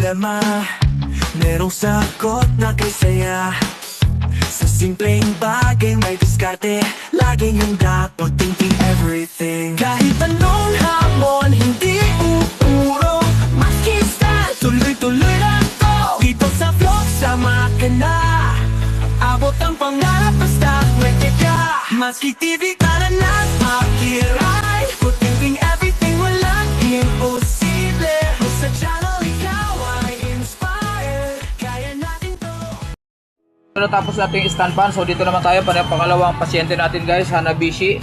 problema, merong sagot na kay saya. Sa simpleng bagay may diskarte, laging handa, thinking everything. Kahit anong hamon, hindi uurong makista, tuloy-tuloy lang to. Dito sa vlog, sama ka na. Abot ang pangarap, basta pwede ka. Maski TV ka na ng akiray, thinking everything, walang imposible. Sa channel, ikaw ay inspired, kaya natin to. Natapos natin yung stand pan, so dito naman tayo para pangalawang pasyente natin guys, Hanabishi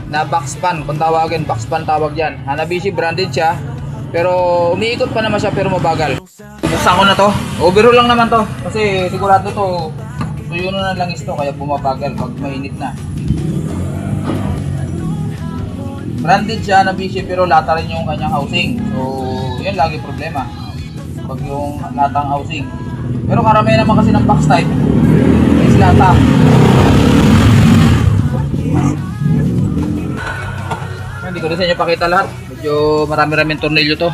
na box pan, kung tawagin box pan tawag dyan. Hanabishi branded siya, pero umiikot pa naman siya pero mabagal. Buksan ko na to, overall lang naman to kasi sigurado to tuyo na lang isto kaya bumabagal pag mainit na. Branded siya Hanabishi pero lata rin yung kanyang housing, so yun lagi problema pag yung latang housing. Pero karamihan naman kasi ng box type is lata. Hindi ko na sa inyo pakita lahat. Medyo marami-raming tornilyo to.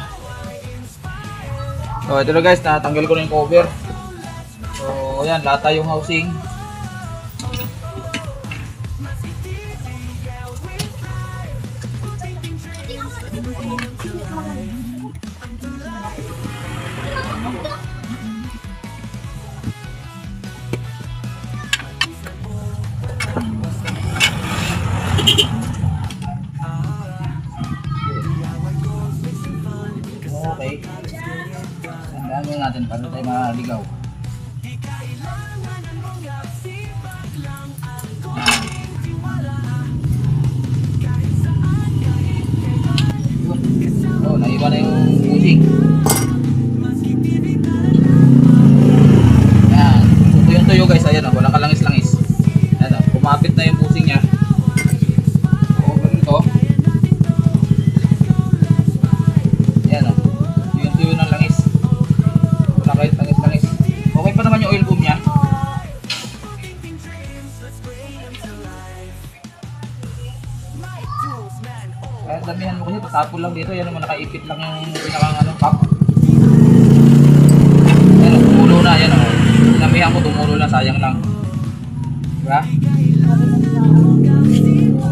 So ito na guys, natanggal ko na yung cover. So ayan, lata yung housing. Okay. Tandaan mo natin para tayo maligaw. Oh, naiwan na yung bushing. Yan. Tuyo-tuyo guys. Ayan, walang kalangis-langis. Ayan, kumapit na yung bushing niya. So, ganito. Ayan o. Tuyo-tuyo ng langis. Wala kahit langis-langis. Okay pa naman yung oil boom niya. Kaya damihan mo kasi, tatapon lang dito. Yan naman, nakaipit lang yung pinakang pop. Yan o, tumulo na. Yan o. Damihan mo, tumulo na. Sayang lang. Diba?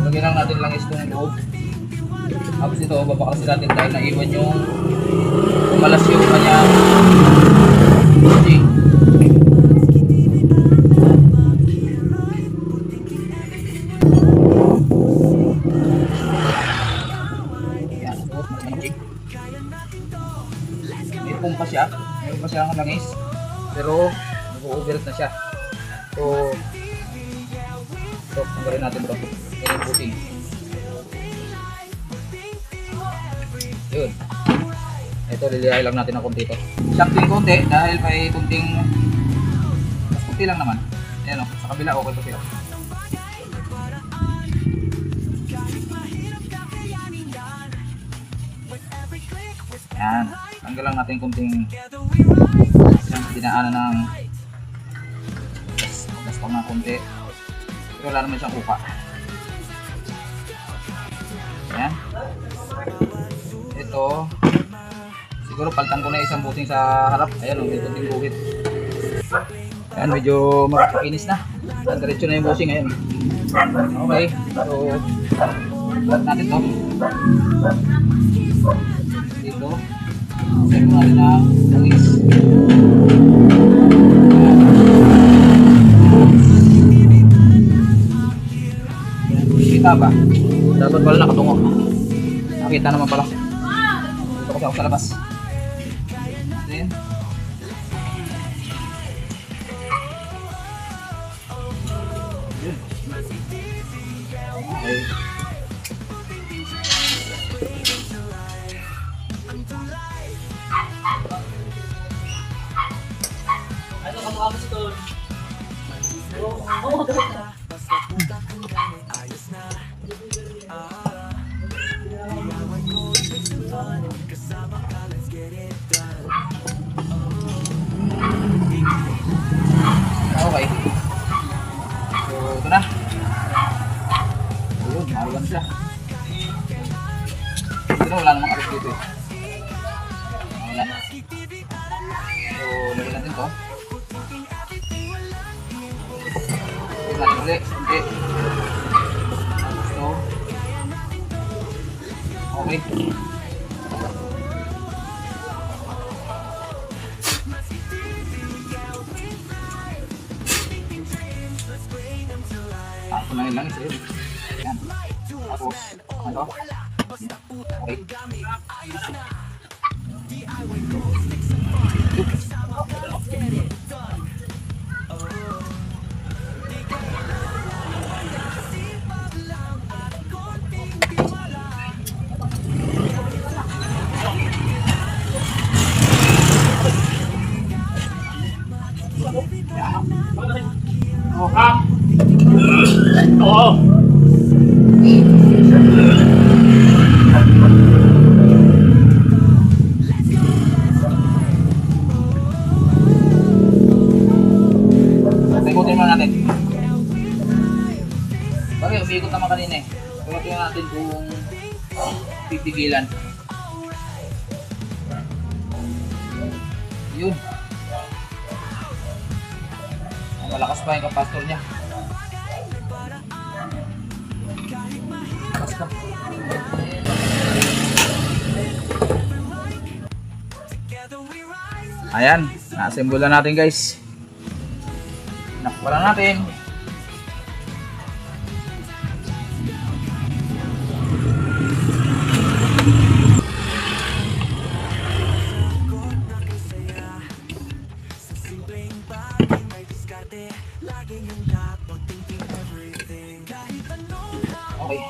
Lagyan lang natin langis itong loob. Tapos ito, babaklasin natin dahil naiwan yung malas yung kanyang bushing. Yan, magic. May pumpa siya. Meron pa siyang langis. Pero, nag-overheat na siya. So, tanggalin natin ito. Yan yung bushing. Yun. Ito, lilihay lang natin ng konti ito. Sakting konti dahil may kunting mas kunti lang naman. Ayan o, sa kabila okay pa sila. Ayan, tanggal lang natin kunting dinaanan ng gas pang ng konti. Pero wala naman siyang kuka. Ayan. Ito, siguro paltan ko na isang bushing sa harap. Ayan o, may kunting buhit. Ayan, medyo makinis na. Diretso na yung bushing. Ayan. Okay, so cut natin to. Dito, set natin ang langis. Kita ba? Dapat pala nakatungo. Nakita naman pala. Dito kasi ako sa labas. Then, yun. Okay. Ano ka mukha mo si Tol? Oo. Okay. So, ito na. Ayun, maluwan siya. Pero wala namang alis dito eh. Wala. lagyan natin to. Lagyan natin ulit. Okay. Tapos to. Okay. Kunain lang isa yun. Yan. Tapos, ano? Okay. Ikutin muna natin. Bakit umiikot naman kanina eh. Ikutin natin kung pipigilan. Yun. Malakas pa yung kapastor niya. Malakas pa. Ayan, na-assemble na natin guys. Nakapala natin. Okay.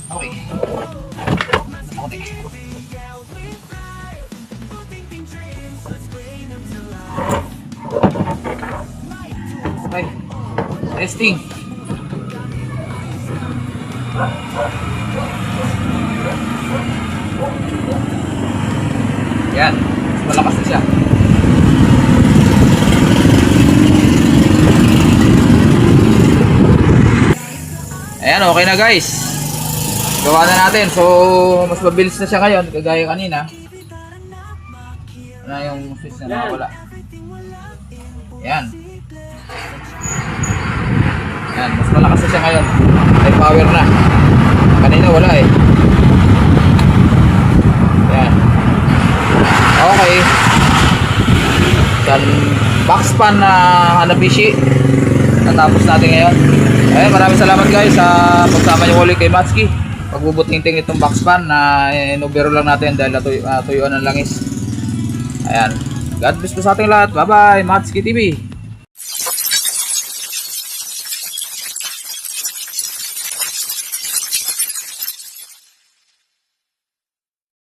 Okay. Okay. Testing. Yan. Malakas na siya. Ayan, okay na guys. Gawa na natin. So, mas mabilis na siya ngayon. Kagaya kanina. Ano yung switch na nakawala. Ayan. Ayan, mas malakas na siya ngayon. May power na. Kanina wala eh. Ayan. Okay. Then, box pan na Hanabishi. Natapos natin ngayon. Ayan, maraming salamat guys sa pagsama niyo ulit kay Matsuki. Pagbubuting-ting itong box pan na inubero lang natin dahil tuyuan ng langis. Ayan. God bless po sa ating lahat. Bye bye, Matsuki TV.